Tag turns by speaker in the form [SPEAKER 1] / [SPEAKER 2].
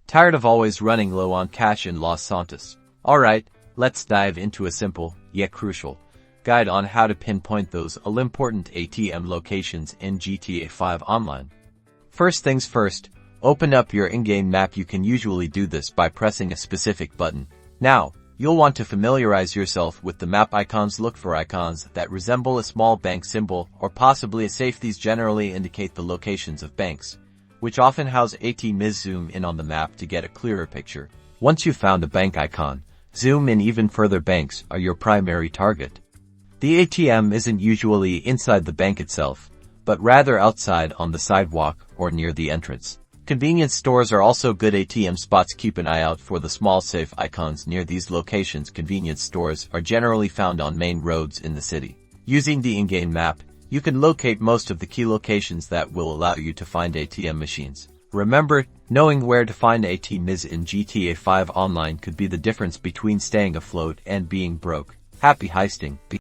[SPEAKER 1] Tired of always running low on cash in Los Santos? Alright, let's dive into a simple, yet crucial, guide on how to pinpoint those all-important ATM locations in GTA 5 Online. First things first, open up your in-game map. You can usually do this by pressing a specific button. Now, you'll want to familiarize yourself with the map icons. Look for icons that resemble a small bank symbol or possibly a safe. These generally indicate the locations of banks, which often house ATMs. Zoom in on the map to get a clearer picture. Once you've found a bank icon, zoom in even further. Banks are your primary target. The ATM isn't usually inside the bank itself, but rather outside on the sidewalk or near the entrance. Convenience stores are also good ATM spots. Keep an eye out for the small safe icons near these locations. Convenience stores are generally found on main roads in the city. Using the in-game map, you can locate most of the key locations that will allow you to find ATM machines. Remember, knowing where to find ATMs in GTA 5 Online could be the difference between staying afloat and being broke. Happy heisting!